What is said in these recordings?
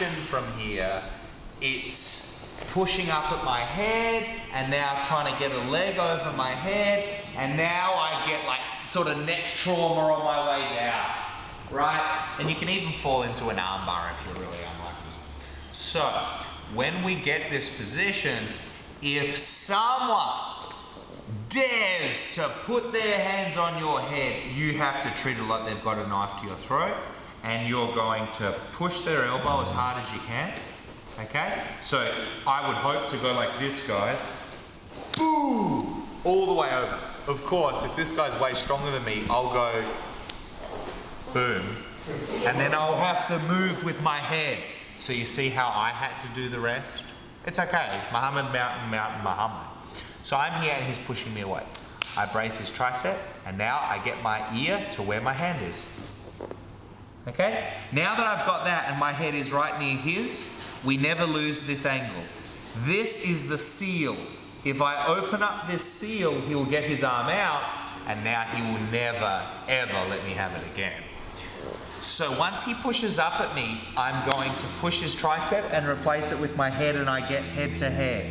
action from here, it's pushing up at my head, and now trying to get a leg over my head, and now I get like sort of neck trauma on my way down, right? And you can even fall into an arm bar if you're really unlucky. So, when we get this position, if someone dares to put their hands on your head, you have to treat it like they've got a knife to your throat, and you're going to push their elbow as hard as you can. Okay, so I would hope to go like this, guys. Boom! All the way over. Of course, if this guy's way stronger than me, I'll go boom. And then I'll have to move with my head. So you see how I had to do the rest? It's okay. Muhammad, mountain, Muhammad. So I'm here and he's pushing me away. I brace his tricep, and now I get my ear to where my hand is. Okay? Now that I've got that and my head is right near his, we never lose this angle. This is the seal. If I open up this seal, he'll get his arm out, and now he will never, ever let me have it again. So once he pushes up at me, I'm going to push his tricep and replace it with my head, and I get head to head.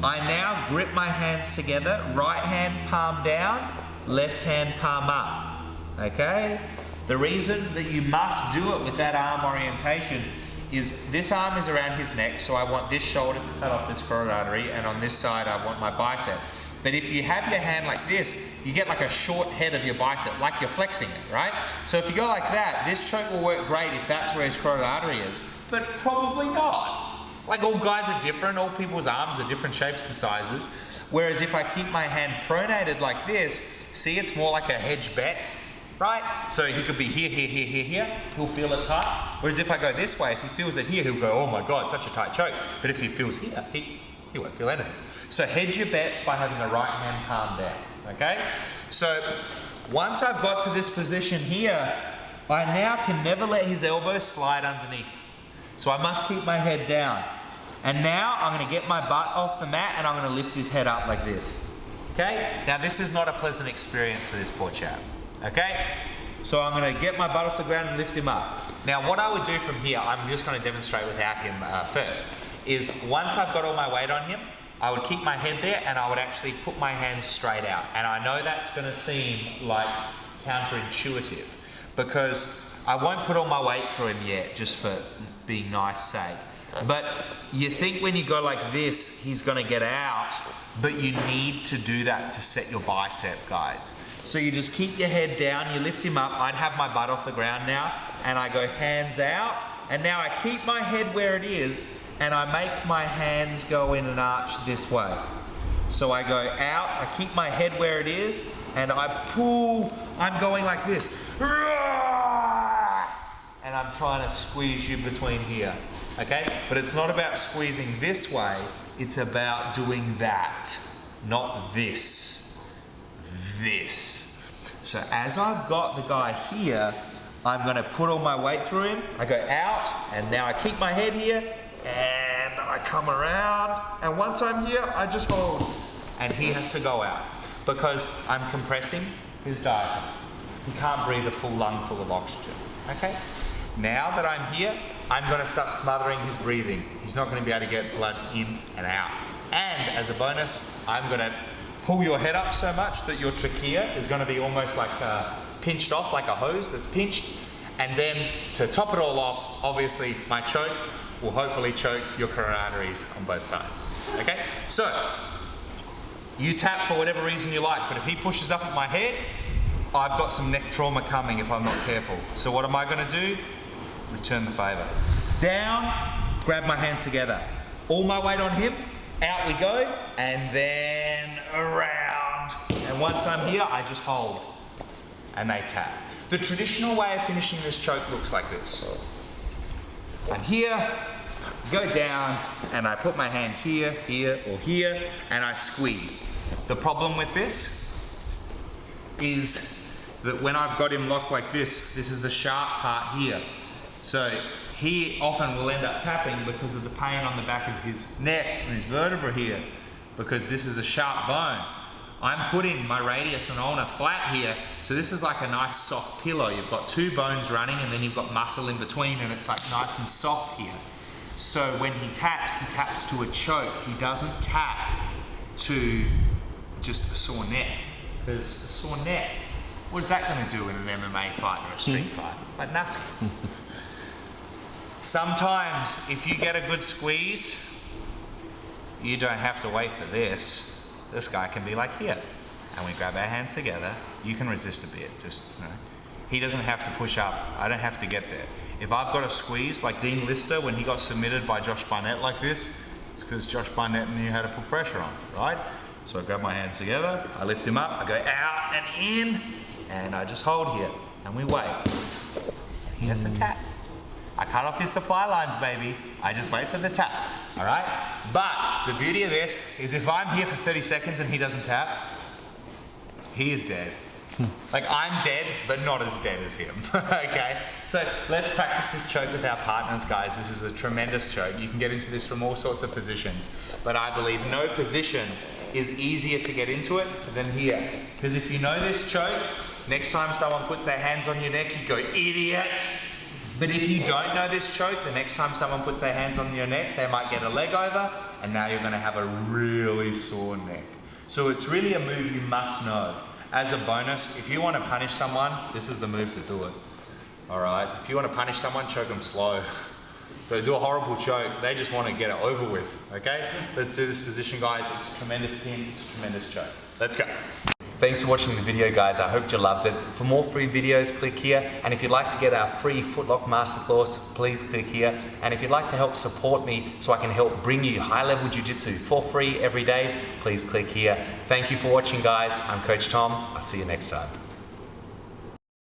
I now grip my hands together, right hand palm down, left hand palm up. Okay? The reason that you must do it with that arm orientation is this arm is around his neck, so I want this shoulder to cut off this carotid artery, and on this side I want my bicep. But if you have your hand like this, you get like a short head of your bicep, like you're flexing it, right? So if you go like that, this choke will work great if that's where his carotid artery is, but probably not. Like, all guys are different, all people's arms are different shapes and sizes, whereas if I keep my hand pronated like this, see, it's more like a hedge bet. Right? So he could be here, here, here, here, here. He'll feel it tight. Whereas if I go this way, if he feels it here, he'll go, oh my God, such a tight choke. But if he feels here, he won't feel anything. So hedge your bets by having the right hand palm down. Okay? So once I've got to this position here, I now can never let his elbow slide underneath. So I must keep my head down. And now I'm going to get my butt off the mat, and I'm going to lift his head up like this. Okay? Now this is not a pleasant experience for this poor chap. Okay, so I'm going to get my butt off the ground and lift him up. Now what I would do from here, I'm just going to demonstrate without him first, is once I've got all my weight on him, I would keep my head there and I would actually put my hands straight out. And I know that's going to seem like counterintuitive because I won't put all my weight through him yet, just for being nice sake. But you think when you go like this, he's going to get out, but you need to do that to set your bicep, guys. So you just keep your head down, you lift him up. I'd have my butt off the ground now, and I go hands out, and now I keep my head where it is, and I make my hands go in an arch this way. So I go out, I keep my head where it is, and I pull, I'm going like this. And I'm trying to squeeze you between here, okay? But it's not about squeezing this way, it's about doing that, not this, this. So as I've got the guy here, I'm gonna put all my weight through him, I go out, and now I keep my head here, and I come around, and once I'm here, I just hold. And he has to go out, because I'm compressing his diaphragm. He can't breathe a full lung full of oxygen, okay? Now that I'm here, I'm going to start smothering his breathing. He's not going to be able to get blood in and out. And as a bonus, I'm going to pull your head up so much that your trachea is going to be almost like pinched off, like a hose that's pinched. And then to top it all off, obviously my choke will hopefully choke your carotid arteries on both sides. Okay? So, you tap for whatever reason you like, but if he pushes up at my head, I've got some neck trauma coming if I'm not careful. So what am I going to do? Return the favour. Down, grab my hands together. All my weight on him, out we go, and then around. And once I'm here, I just hold. And they tap. The traditional way of finishing this choke looks like this. I'm here, go down, and I put my hand here, here, or here, and I squeeze. The problem with this is that when I've got him locked like this is the sharp part here. So he often will end up tapping because of the pain on the back of his neck and his vertebra here, because this is a sharp bone. I'm putting my radius and ulna flat here, so this is like a nice soft pillow. You've got two bones running and then you've got muscle in between, and it's like nice and soft here. So when he taps to a choke. He doesn't tap to just a sore neck. Because a sore neck, what is that going to do in an MMA fight or a street fight? Like nothing. Sometimes if you get a good squeeze, you don't have to wait for this. This guy can be like here. And we grab our hands together. You can resist a bit, just, you know. He doesn't have to push up. I don't have to get there. If I've got a squeeze, like Dean Lister, when he got submitted by Josh Barnett like this, it's because Josh Barnett knew how to put pressure on, right? So I grab my hands together, I lift him up, I go out and in, and I just hold here, and we wait. He has to tap. I cut off his supply lines, baby. I just wait for the tap, all right? But the beauty of this is if I'm here for 30 seconds and he doesn't tap, he is dead. Like I'm dead, but not as dead as him, okay? So let's practice this choke with our partners, guys. This is a tremendous choke. You can get into this from all sorts of positions, but I believe no position is easier to get into it than here. Because if you know this choke, next time someone puts their hands on your neck, you go, idiot. But if you don't know this choke, the next time someone puts their hands on your neck, they might get a leg over, and now you're gonna have a really sore neck. So it's really a move you must know. As a bonus, if you want to punish someone, this is the move to do it. All right? If you want to punish someone, choke them slow. So do a horrible choke. They just want to get it over with, okay? Let's do this position, guys. It's a tremendous pin. It's a tremendous choke. Let's go. Thanks for watching the video, guys. I hope you loved it. For more free videos, click here. And if you'd like to get our free Footlock Masterclass, please click here. And if you'd like to help support me so I can help bring you high-level jiu-jitsu for free every day, please click here. Thank you for watching, guys. I'm Coach Tom. I'll see you next time.